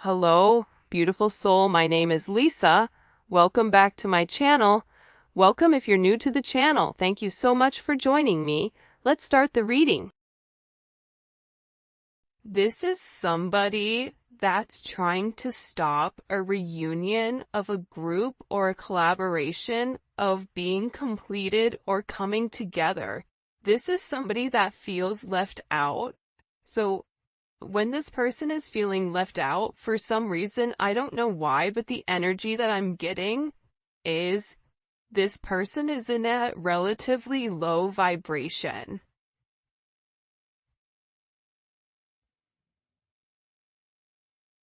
Hello, beautiful soul. My name is Lisa. Welcome back to my channel. Welcome if you're new to the channel. Thank you so much for joining me. Let's start the reading. This is somebody that's trying to stop a reunion of a group or a collaboration of being completed or coming together. This is somebody that feels left out. So when this person is feeling left out, for some reason, I don't know why, but the energy that I'm getting is this person is in a relatively low vibration.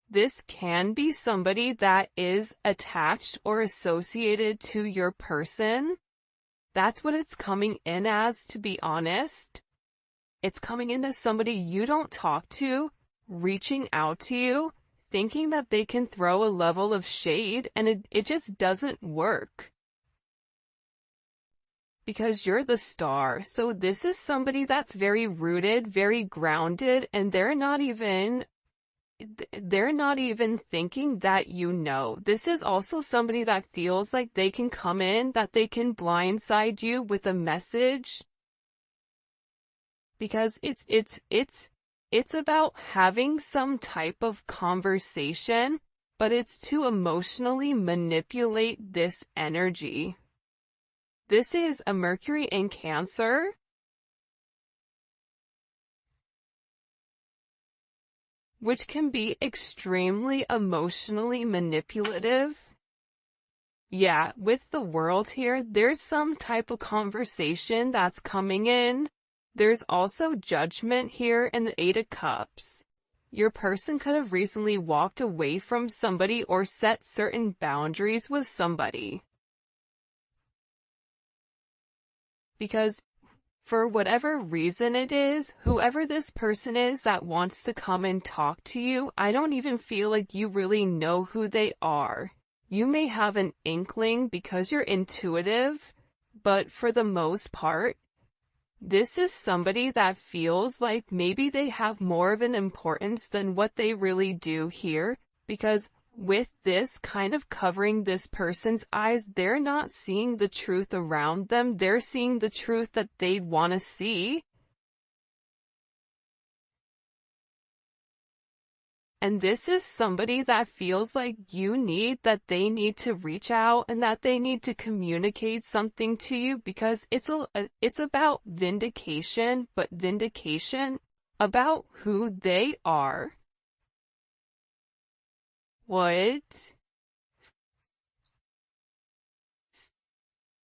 This can be somebody that is attached or associated to your person. That's what it's coming in as, to be honest. It's coming in as somebody you don't talk to, reaching out to you, thinking that they can throw a level of shade, and it just doesn't work. Because you're the star. So this is somebody that's very rooted, very grounded, and they're not even thinking that you know. This is also somebody that feels like they can come in, that they can blindside you with a message. Because it's about having some type of conversation, but it's to emotionally manipulate this energy. This is a Mercury in Cancer. Which can be extremely emotionally manipulative. Yeah, with the world here, there's some type of conversation that's coming in. There's also judgment here in the Eight of Cups. Your person could have recently walked away from somebody or set certain boundaries with somebody. Because for whatever reason it is, whoever this person is that wants to come and talk to you, I don't even feel like you really know who they are. You may have an inkling because you're intuitive, but for the most part, this is somebody that feels like maybe they have more of an importance than what they really do here, because with this kind of covering this person's eyes, they're not seeing the truth around them. They're seeing the truth that they want to see. And this is somebody that feels like that they need to reach out and that they need to communicate something to you, because it's about vindication, but vindication about who they are. What?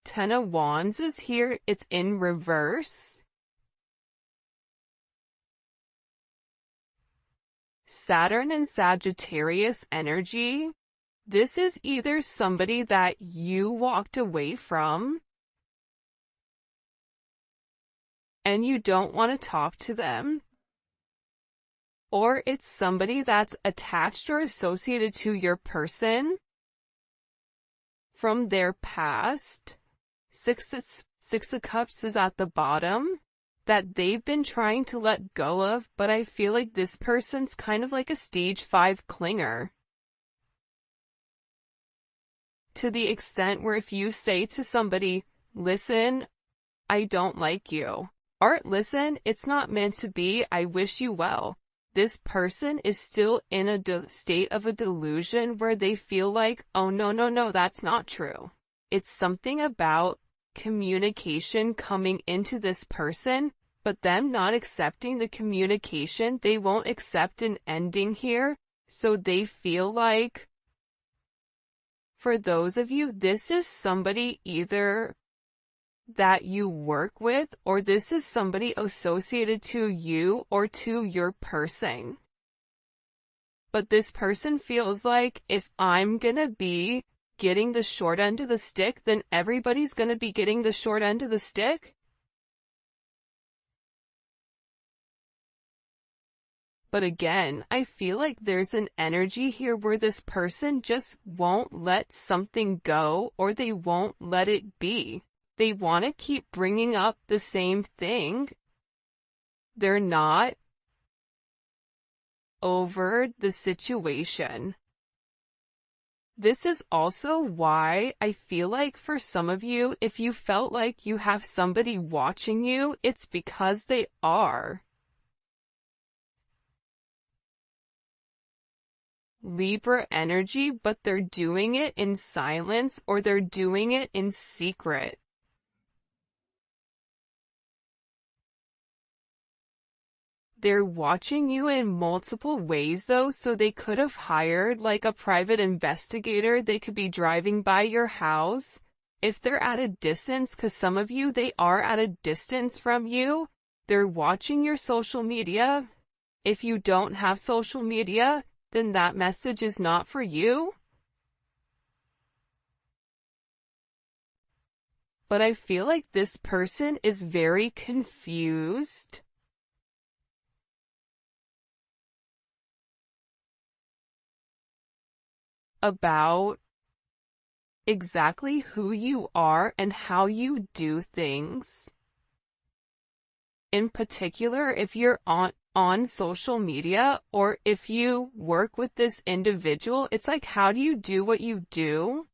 Ten of Wands is here. It's in reverse. Saturn and Sagittarius energy. This is either somebody that you walked away from and you don't want to talk to them, or it's somebody that's attached or associated to your person from their past. Six of Cups is at the bottom, that they've been trying to let go of, but I feel like this person's kind of like a stage 5 clinger. To the extent where if you say to somebody, listen, I don't like you, or listen, it's not meant to be, I wish you well, this person is still in a state of a delusion where they feel like, oh no, that's not true. It's something about communication coming into this person, but them not accepting the communication. They won't accept an ending here, so they feel like, for those of you, this is somebody either that you work with, or this is somebody associated to you or to your person. But this person feels like, if I'm gonna be getting the short end of the stick, then everybody's gonna be getting the short end of the stick. But again, I feel like there's an energy here where this person just won't let something go, or they won't let it be. They want to keep bringing up the same thing. They're not over the situation. This is also why I feel like for some of you, if you felt like you have somebody watching you, it's because they are. Libra energy, but they're doing it in silence or they're doing it in secret. They're watching you in multiple ways though, so they could have hired like a private investigator. They could be driving by your house. If they're at a distance, because some of you, they are at a distance from you, they're watching your social media. If you don't have social media, then that message is not for you. But I feel like this person is very confused about exactly who you are and how you do things. In particular, if you're on social media or if you work with this individual, it's like, how do you do what you do?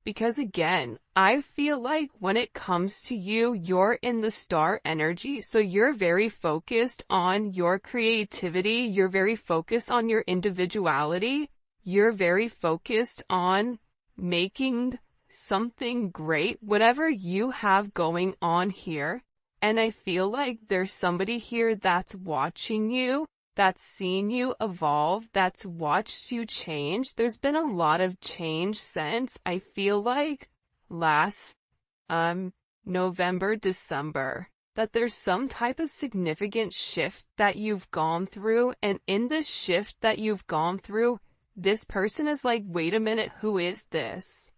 Because again, I feel like when it comes to you, you're in the star energy, so you're very focused on your creativity, you're very focused on your individuality, you're very focused on making something great, whatever you have going on here. And I feel like there's somebody here that's watching you, that's seen you evolve, that's watched you change. There's been a lot of change since, I feel like, last November, December, that there's some type of significant shift that you've gone through, and in this shift that you've gone through, this person is like, wait a minute, who is this?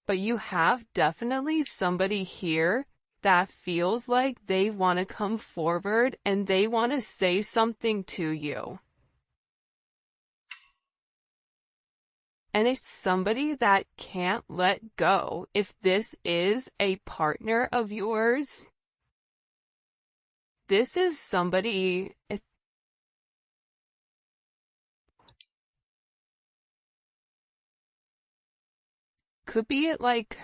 But you have definitely somebody here that feels like they want to come forward and they want to say something to you. And it's somebody that can't let go. If this is a partner of yours, this is somebody, it could be like,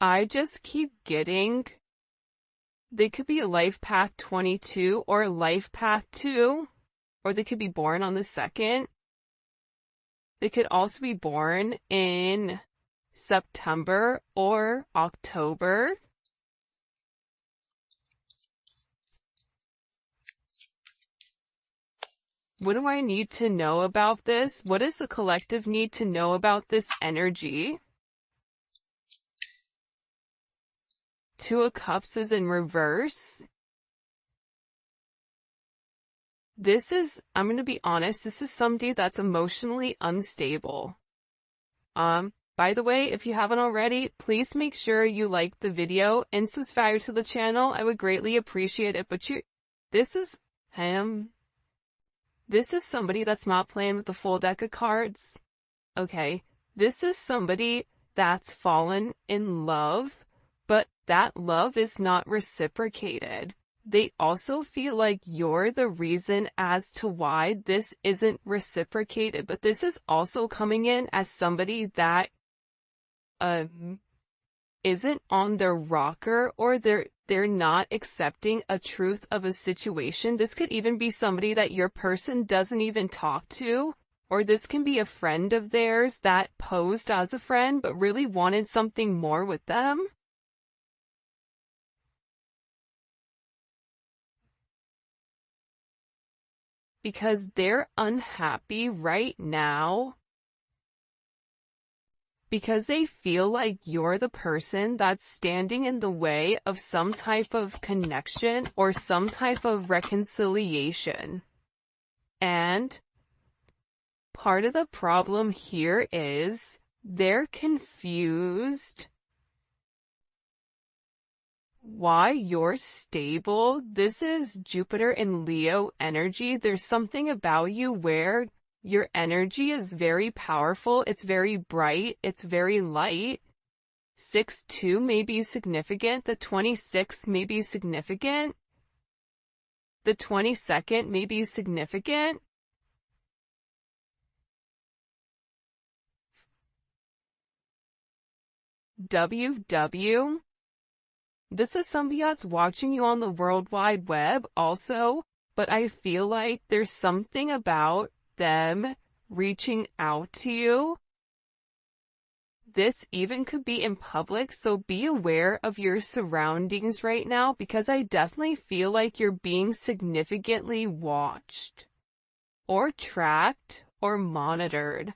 I just keep getting, they could be a life path 22 or life path 2, or they could be born on the 2nd. They could also be born in September or October. What do I need to know about this? What does the collective need to know about this energy? Two of Cups is in reverse. This is, I'm going to be honest, this is somebody that's emotionally unstable. By the way, if you haven't already, please make sure you like the video and subscribe to the channel. I would greatly appreciate it. But this is him. This is somebody that's not playing with the full deck of cards. Okay. This is somebody that's fallen in love, but that love is not reciprocated. They also feel like you're the reason as to why this isn't reciprocated, but this is also coming in as somebody that isn't on their rocker, or they're not accepting a truth of a situation. This could even be somebody that your person doesn't even talk to, or this can be a friend of theirs that posed as a friend but really wanted something more with them. Because they're unhappy right now because they feel like you're the person that's standing in the way of some type of connection or some type of reconciliation. And part of the problem here is they're confused why you're stable. This is Jupiter in Leo energy. There's something about you where Your energy is very powerful, it's very bright, it's very light. 6-2 may be significant, the 26 may be significant, the 22nd may be significant. WW. This is somebody that's watching you on the World Wide Web also, but I feel like there's something about them reaching out to you. This even could be in public, so be aware of your surroundings right now, because I definitely feel like you're being significantly watched, or tracked, or monitored.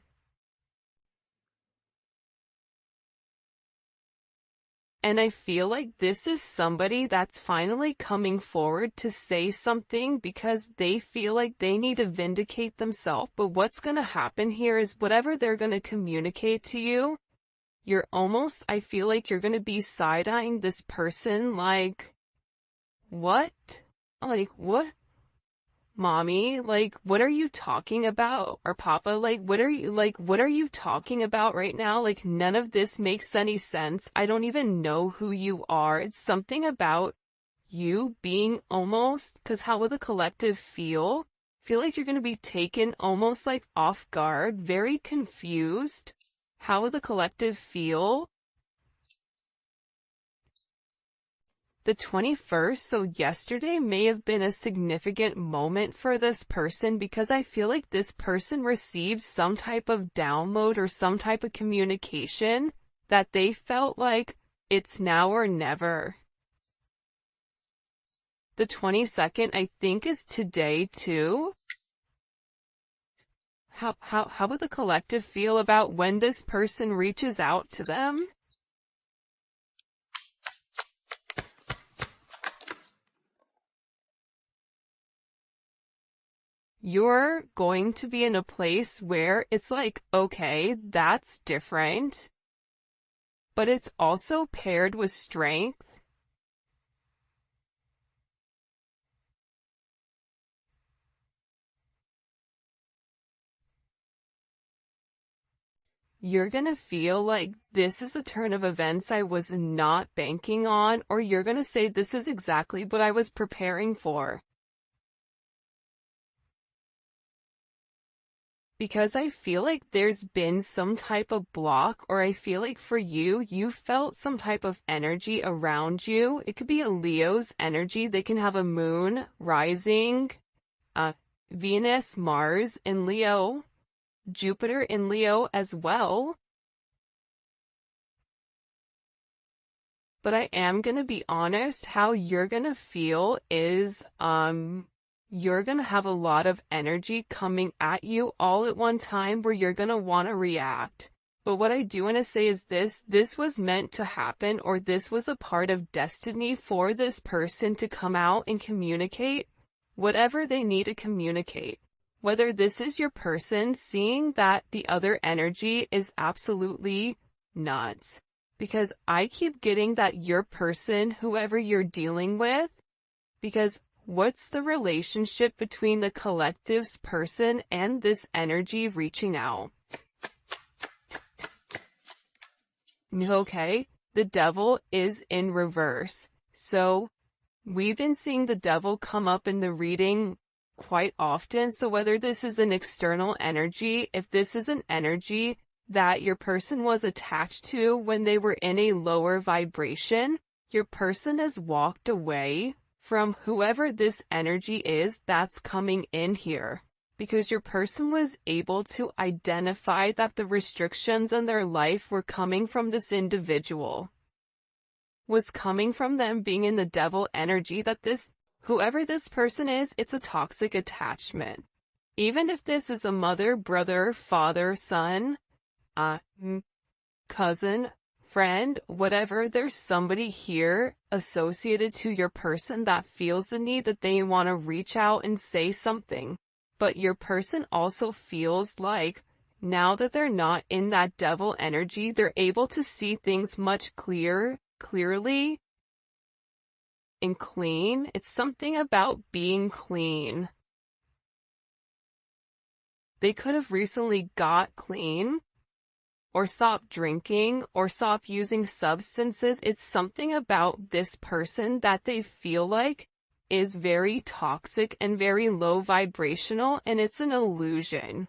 And I feel like this is somebody that's finally coming forward to say something because they feel like they need to vindicate themselves. But what's going to happen here is whatever they're going to communicate to you, I feel like you're going to be side-eyeing this person like, what? Like, what? Mommy, like, what are you talking about? Or Papa, like, what are you talking about right now? Like, none of this makes any sense. I don't even know who you are. It's something about you being almost, because how will the collective feel? Feel like you're going to be taken almost like off guard, very confused. How will the collective feel? The 21st, so yesterday may have been a significant moment for this person because I feel like this person received some type of download or some type of communication that they felt like it's now or never. The 22nd, I think, is today too. How would the collective feel about when this person reaches out to them? You're going to be in a place where it's like, okay, that's different, but it's also paired with strength. You're gonna feel like this is a turn of events I was not banking on, or you're gonna say this is exactly what I was preparing for. Because I feel like there's been some type of block, or I feel like for you, you felt some type of energy around you. It could be a Leo's energy. They can have a moon, rising, Venus, Mars in Leo, Jupiter in Leo as well. But I am going to be honest, how you're going to feel is, you're going to have a lot of energy coming at you all at one time where you're going to want to react. But what I do want to say is this was meant to happen, or this was a part of destiny for this person to come out and communicate whatever they need to communicate. Whether this is your person seeing that the other energy is absolutely nuts. Because I keep getting that your person, whoever you're dealing with, because what's the relationship between the collective's person and this energy reaching out? Okay, the devil is in reverse. So we've been seeing the devil come up in the reading quite often. So whether this is an external energy, if this is an energy that your person was attached to when they were in a lower vibration, your person has walked away from whoever this energy is that's coming in here, because your person was able to identify that the restrictions in their life were coming from this individual, was coming from them being in the devil energy, that whoever this person is, it's a toxic attachment. Even if this is a mother, brother, father, son, cousin, friend, whatever, there's somebody here associated to your person that feels the need that they want to reach out and say something. But your person also feels like now that they're not in that devil energy, they're able to see things much clearly and clean. It's something about being clean. They could have recently got clean, or stopped drinking, or stopped using substances. It's something about this person that they feel like is very toxic and very low vibrational, and it's an illusion.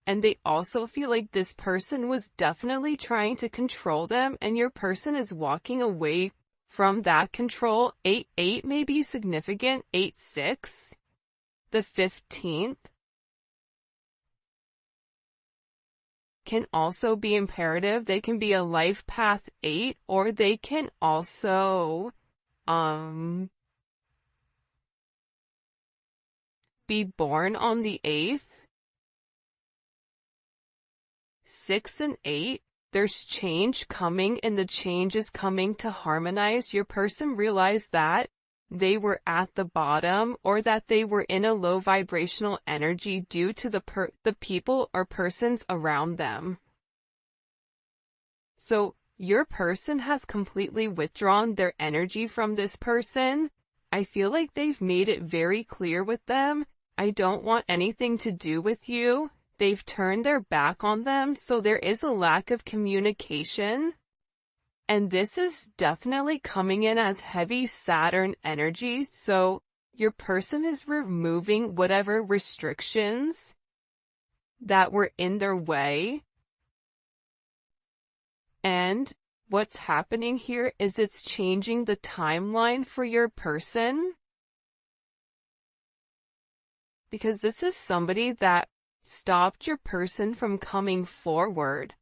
And they also feel like this person was definitely trying to control them, and your person is walking away from that control. 8-8 may be significant. 8-6, the 15th, can also be imperative. They can be a life path 8, or they can also be born on the 8th. 6 and 8, there's change coming, and the change is coming to harmonize. Your person realized that they were at the bottom, or that they were in a low vibrational energy due to the people or persons around them. So your person has completely withdrawn their energy from this person. I feel like they've made it very clear with them, I don't want anything to do with you. They've turned their back on them, so there is a lack of communication. And this is definitely coming in as heavy Saturn energy, so your person is removing whatever restrictions that were in their way. And what's happening here is it's changing the timeline for your person. Because this is somebody that stopped your person from coming forward.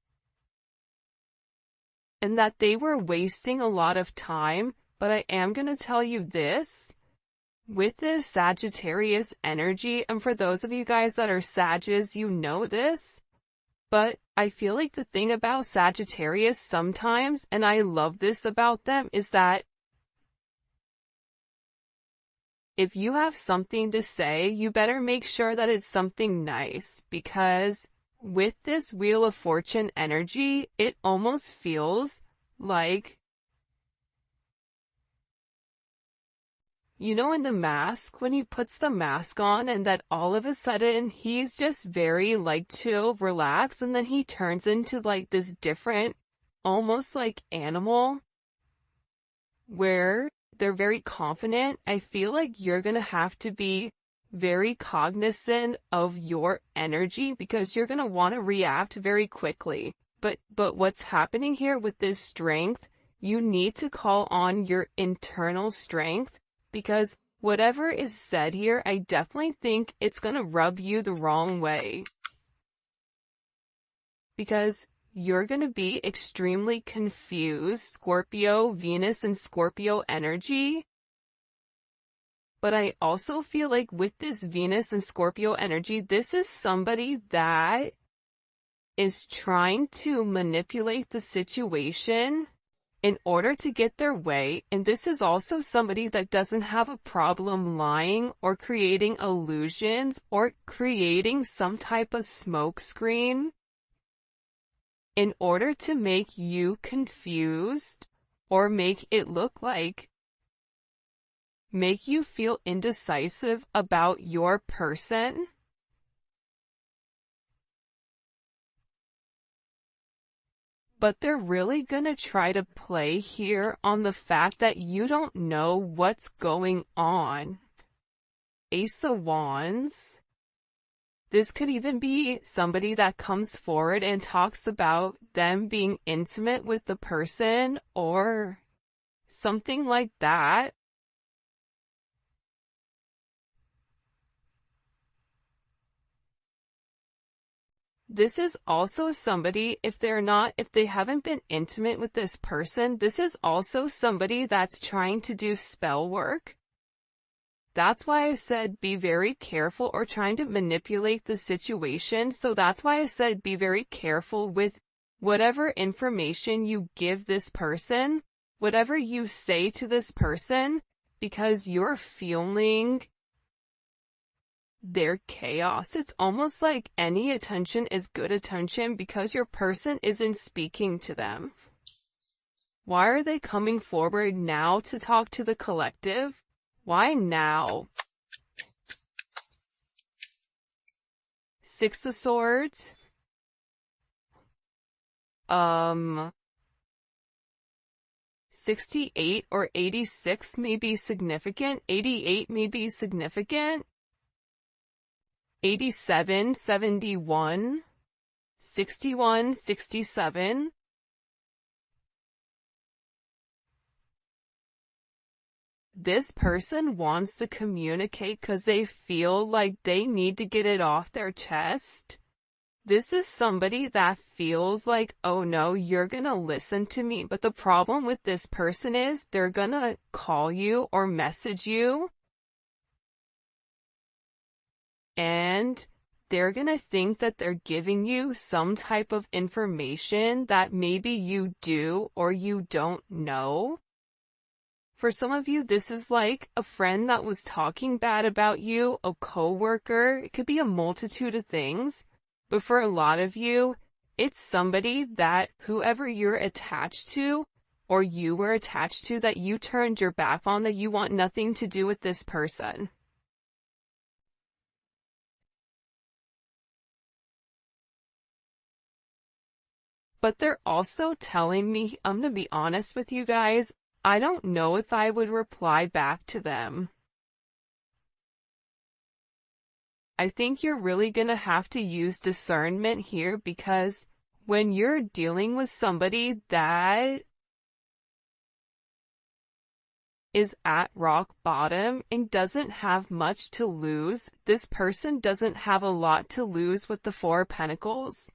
And that they were wasting a lot of time, but I am going to tell you this. With this Sagittarius energy, and for those of you guys that are Sagittarius, you know this, but I feel like the thing about Sagittarius sometimes, and I love this about them, is that if you have something to say, you better make sure that it's something nice, because with this Wheel of Fortune energy, it almost feels like, you know, in The Mask, when he puts the mask on and that all of a sudden he's just very like chill, relaxed, and then he turns into like this different, almost like animal, where they're very confident. I feel like you're gonna have to be very cognizant of your energy, because you're going to want to react very quickly. But what's happening here with this strength, you need to call on your internal strength, because whatever is said here, I definitely think it's going to rub you the wrong way. Because you're going to be extremely confused, Scorpio, Venus and Scorpio energy. But I also feel like with this Venus and Scorpio energy, this is somebody that is trying to manipulate the situation in order to get their way. And this is also somebody that doesn't have a problem lying or creating illusions or creating some type of smokescreen in order to make you confused or make it look like, make you feel indecisive about your person. But they're really gonna try to play here on the fact that you don't know what's going on. Ace of Wands. This could even be somebody that comes forward and talks about them being intimate with the person or something like that. This is also somebody, if they haven't been intimate with this person, this is also somebody that's trying to do spell work. That's why I said be very careful, or trying to manipulate the situation. So that's why I said be very careful with whatever information you give this person, whatever you say to this person, because you're feeling their chaos. It's almost like any attention is good attention because your person isn't speaking to them. Why are they coming forward now to talk to the collective? Why now? Six of Swords. 68 or 86 may be significant. 88 may be significant. 87, 71, 61, 67. This person wants to communicate because they feel like they need to get it off their chest. This is somebody that feels like, oh no, you're gonna listen to me. But the problem with this person is they're gonna call you or message you, and they're gonna think that they're giving you some type of information that maybe you do or you don't know. For some of you, this is like a friend that was talking bad about you, a coworker. It could be a multitude of things. But for a lot of you, it's somebody that whoever you're attached to or you were attached to that you turned your back on, that you want nothing to do with this person. But they're also telling me, I'm gonna be honest with you guys, I don't know if I would reply back to them. I think you're really gonna have to use discernment here, because when you're dealing with somebody that is at rock bottom and doesn't have much to lose, this person doesn't have a lot to lose with the Four of Pentacles.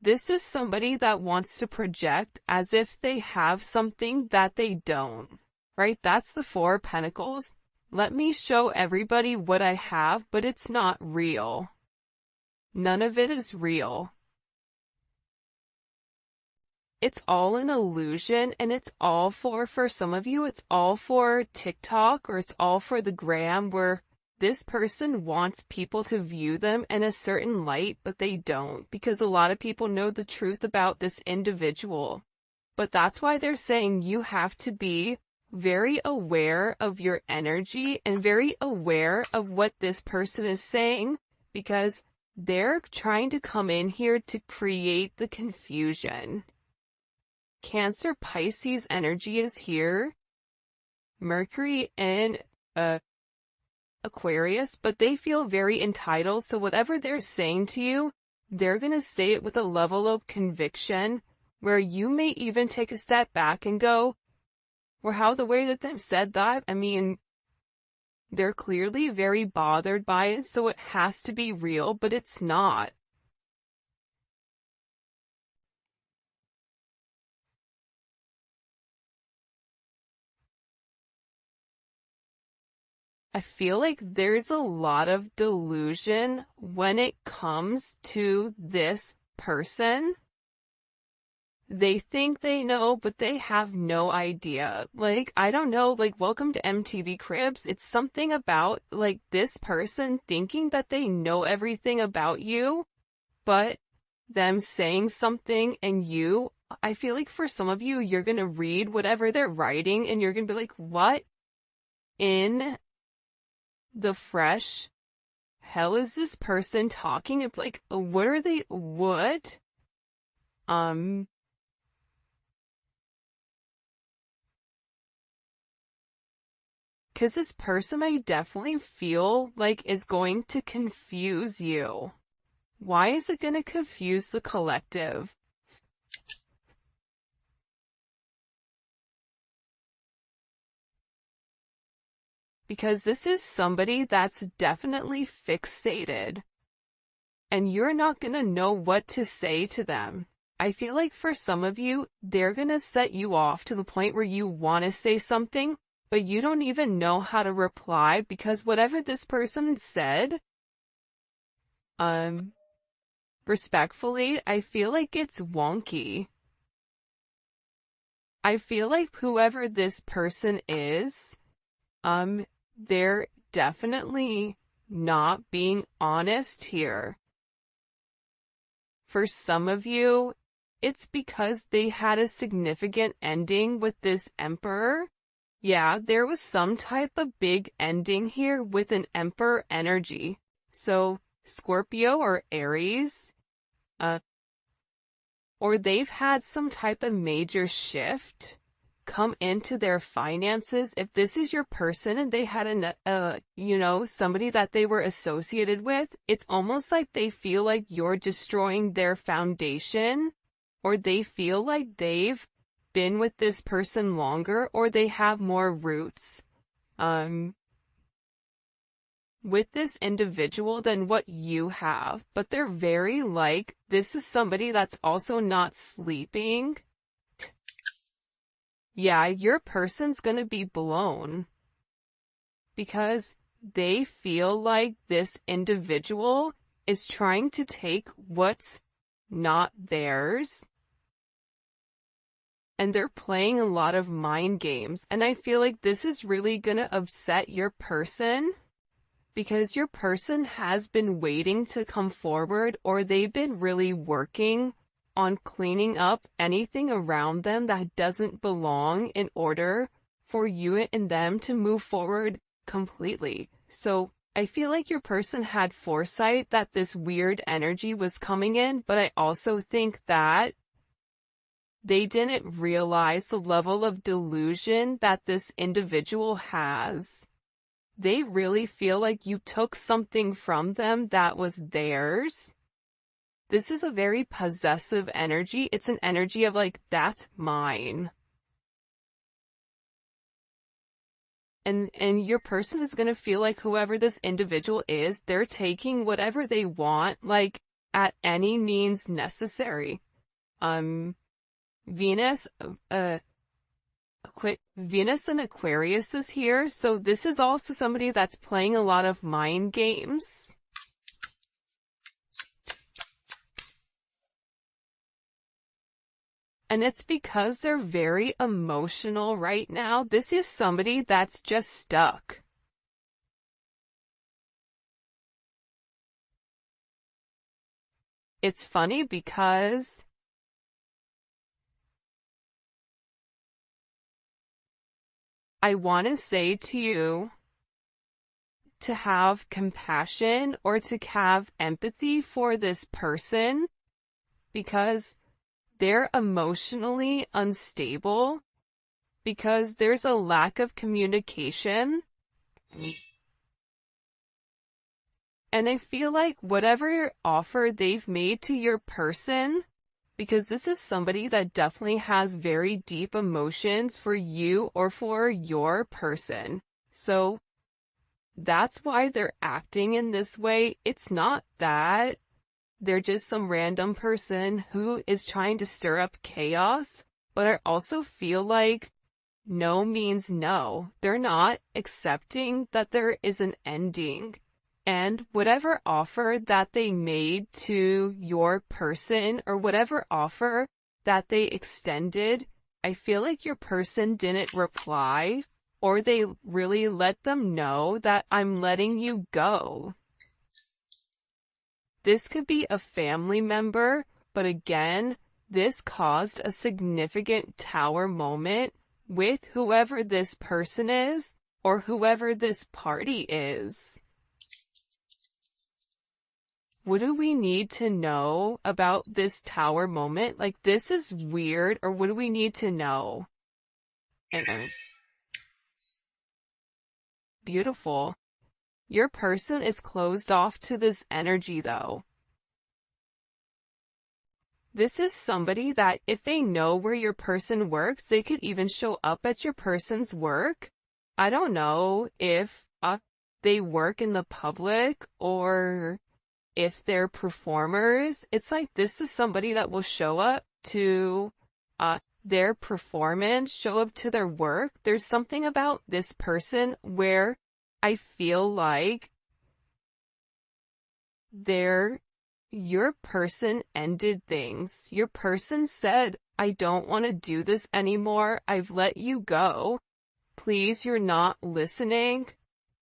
This is somebody that wants to project as if they have something that they don't, right? That's the Four of Pentacles. Let me show everybody what I have, but it's not real. None of it is real. It's all an illusion, and it's all for some of you, it's all for TikTok, or it's all for the gram, where this person wants people to view them in a certain light, but they don't, because a lot of people know the truth about this individual. But that's why they're saying you have to be very aware of your energy and very aware of what this person is saying, because they're trying to come in here to create the confusion. Cancer, Pisces energy is here. Mercury and Aquarius, but they feel very entitled, so whatever they're saying to you, they're gonna say it with a level of conviction, where you may even take a step back and go, well, how the way that they've said that, I mean, they're clearly very bothered by it, so it has to be real, but it's not. I feel like there's a lot of delusion when it comes to this person. They think they know, but they have no idea. Like, I don't know, like, welcome to MTV Cribs. It's something about, like, this person thinking that they know everything about you, but them saying something and you, I feel like for some of you, you're gonna read whatever they're writing and you're gonna be like, what in the fresh hell is this person talking? It's like, what are they, what? Because this person I definitely feel like is going to confuse you. Why is it going to confuse the collective? Because this is somebody that's definitely fixated, and you're not going to know what to say to them. I feel like for some of you, they're going to set you off to the point where you want to say something, but you don't even know how to reply, because whatever this person said, respectfully, I feel like it's wonky. I feel like whoever this person is, they're definitely not being honest here. For some of you, it's because they had a significant ending with this emperor. Yeah, there was some type of big ending here with an emperor energy. So Scorpio or Aries, or they've had some type of major shift come into their finances. If this is your person and they had somebody that they were associated with, it's almost like they feel like you're destroying their foundation, or they feel like they've been with this person longer, or they have more roots with this individual than what you have. But they're very like, this is somebody that's also not sleeping. Yeah, your person's gonna be blown because they feel like this individual is trying to take what's not theirs, and they're playing a lot of mind games. And I feel like this is really gonna upset your person because your person has been waiting to come forward, or they've been really working on cleaning up anything around them that doesn't belong in order for you and them to move forward completely. So I feel like your person had foresight that this weird energy was coming in, but I also think that they didn't realize the level of delusion that this individual has. They really feel like you took something from them that was theirs. This is a very possessive energy. It's an energy of like, that's mine. And your person is going to feel like whoever this individual is, they're taking whatever they want, like, at any means necessary. Venus and Aquarius is here, so this is also somebody that's playing a lot of mind games. And it's because they're very emotional right now. This is somebody that's just stuck. It's funny because I want to say to you to have compassion or to have empathy for this person, because they're emotionally unstable, because there's a lack of communication. And I feel like whatever offer they've made to your person, because this is somebody that definitely has very deep emotions for you or for your person. So that's why they're acting in this way. It's not that they're just some random person who is trying to stir up chaos, but I also feel like no means no. They're not accepting that there is an ending. And whatever offer that they made to your person, or whatever offer that they extended, I feel like your person didn't reply, or they really let them know that I'm letting you go. This could be a family member, but again, this caused a significant tower moment with whoever this person is, or whoever this party is. What do we need to know about this tower moment? Like, this is weird, or what do we need to know? Beautiful. Your person is closed off to this energy though. This is somebody that if they know where your person works, they could even show up at your person's work. I don't know if they work in the public or if they're performers. It's like this is somebody that will show up to their performance, show up to their work. There's something about this person where I feel like your person ended things. Your person said, I don't want to do this anymore. I've let you go. Please, you're not listening.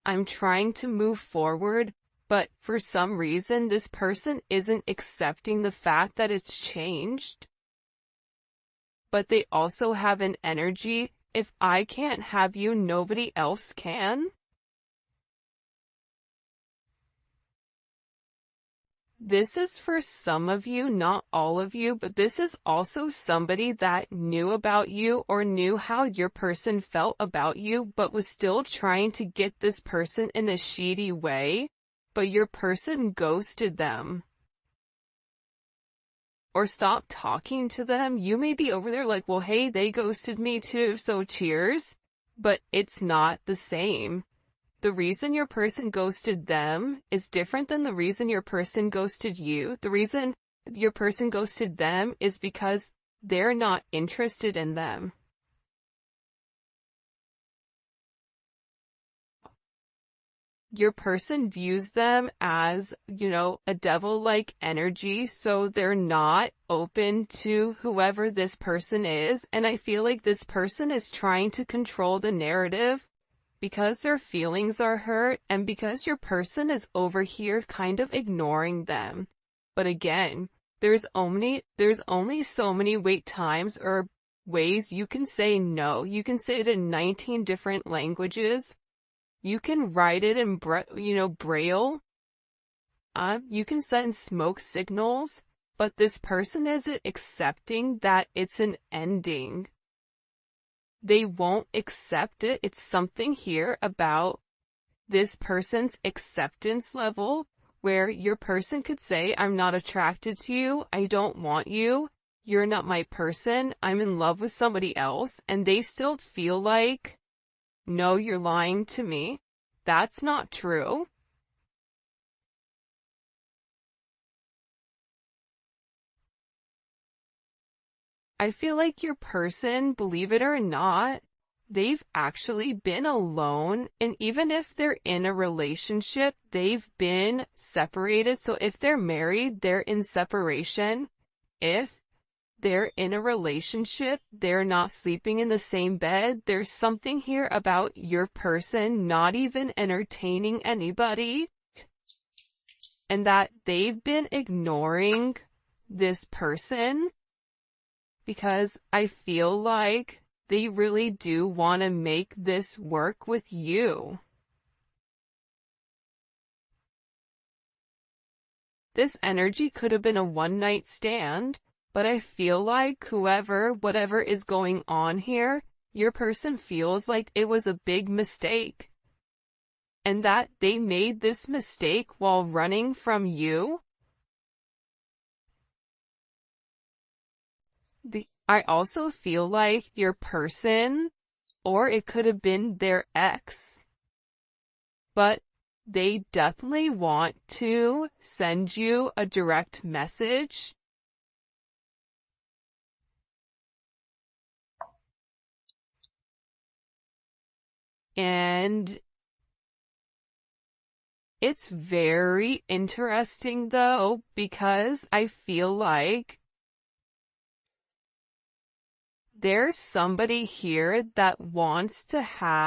I'm trying to move forward, but for some reason, this person isn't accepting the fact that it's changed. But they also have an energy, if I can't have you, nobody else can. This is for some of you, not all of you, but this is also somebody that knew about you or knew how your person felt about you, but was still trying to get this person in a shady way, but your person ghosted them. Or stopped talking to them. You may be over there like, well, hey, they ghosted me too, so cheers. But it's not the same. The reason your person ghosted them is different than the reason your person ghosted you. The reason your person ghosted them is because they're not interested in them. Your person views them as, a devil-like energy, so they're not open to whoever this person is, and I feel like this person is trying to control the narrative because their feelings are hurt and because your person is over here kind of ignoring them. But again, there's only so many wait times or ways you can say no. You can say it in 19 different languages. You can write it in Braille. You can send smoke signals, but this person isn't accepting that it's an ending. They won't accept it. It's something here about this person's acceptance level where your person could say, I'm not attracted to you. I don't want you. You're not my person. I'm in love with somebody else. And they still feel like, no, you're lying to me. That's not true. I feel like your person, believe it or not, they've actually been alone, and even if they're in a relationship, they've been separated. So if they're married, they're in separation. If they're in a relationship, they're not sleeping in the same bed. There's something here about your person not even entertaining anybody, and that they've been ignoring this person because I feel like they really do want to make this work with you. This energy could have been a one-night stand, but I feel like whatever is going on here, your person feels like it was a big mistake. And that they made this mistake while running from you. I also feel like your person, or it could have been their ex, but they definitely want to send you a direct message. And it's very interesting though, because I feel like there's somebody here that wants to have